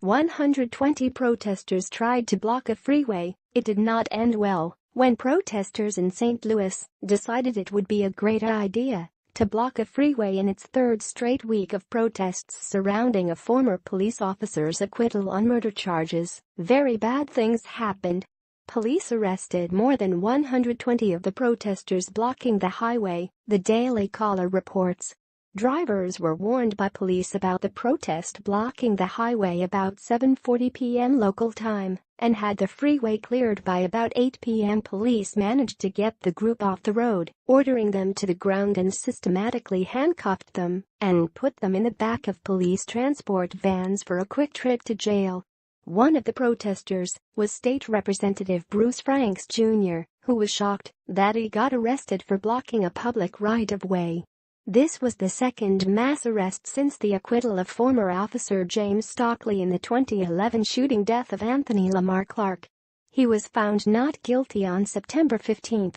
120 protesters tried to block a freeway. It did not end well when protesters in St. Louis decided it would be a great idea to block a freeway in its third straight week of protests surrounding a former police officer's acquittal on murder charges. Very bad things happened. Police arrested more than 120 of the protesters blocking the highway, the Daily Caller reports. Drivers were warned by police about the protest blocking the highway about 7:40 p.m. local time and had the freeway cleared by about 8 p.m. Police managed to get the group off the road, ordering them to the ground and systematically handcuffed them and put them in the back of police transport vans for a quick trip to jail. One of the protesters was State Representative Bruce Franks Jr., who was shocked that he got arrested for blocking a public right-of-way. This was the second mass arrest since the acquittal of former officer James Stockley in the 2011 shooting death of Anthony Lamar Clark. He was found not guilty on September 15.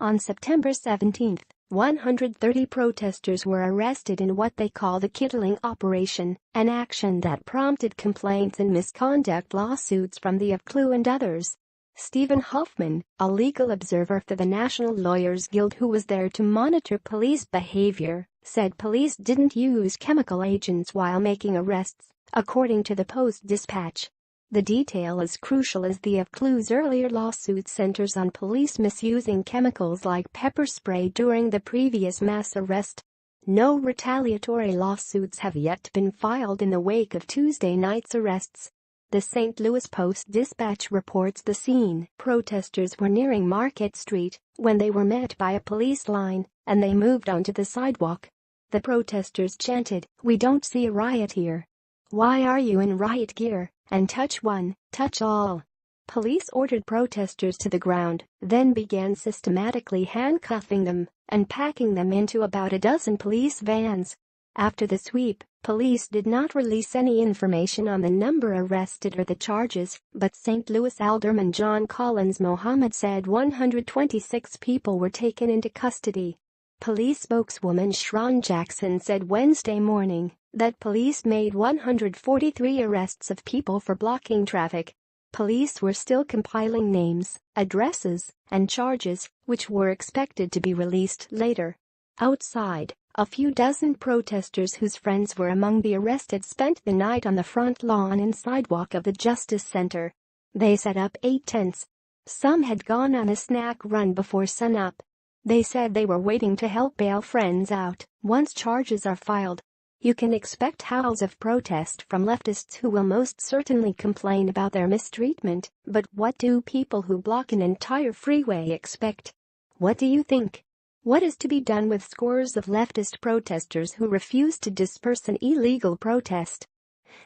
On September 17, 130 protesters were arrested in what they call the kittling operation, an action that prompted complaints and misconduct lawsuits from the AFCLU and others. Stephen Hoffman, a legal observer for the National Lawyers Guild who was there to monitor police behavior, said police didn't use chemical agents while making arrests, according to the Post-Dispatch. The detail is crucial as the AFCLU's earlier lawsuit centers on police misusing chemicals like pepper spray during the previous mass arrest. No retaliatory lawsuits have yet been filed in the wake of Tuesday night's arrests. The St. Louis Post-Dispatch reports the scene. Protesters were nearing Market Street when they were met by a police line, and they moved onto the sidewalk. The protesters chanted, "We don't see a riot here. Why are you in riot gear? And touch one, touch all." Police ordered protesters to the ground, then began systematically handcuffing them and packing them into about a dozen police vans. After the sweep, police did not release any information on the number arrested or the charges, but St. Louis Alderman John Collins Mohammed said 126 people were taken into custody. Police spokeswoman Sharon Jackson said Wednesday morning that police made 143 arrests of people for blocking traffic. Police were still compiling names, addresses, and charges, which were expected to be released later. Outside, a few dozen protesters whose friends were among the arrested spent the night on the front lawn and sidewalk of the Justice Center. They set up 8 tents. Some had gone on a snack run before sunup. They said they were waiting to help bail friends out once charges are filed. You can expect howls of protest from leftists who will most certainly complain about their mistreatment, but what do people who block an entire freeway expect? What do you think? What is to be done with scores of leftist protesters who refuse to disperse an illegal protest?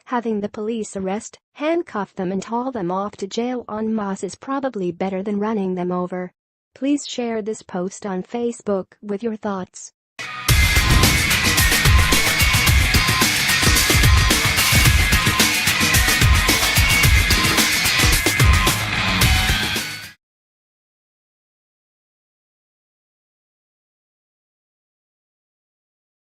Having the police arrest, handcuff them and haul them off to jail en masse is probably better than running them over. Please share this post on Facebook with your thoughts.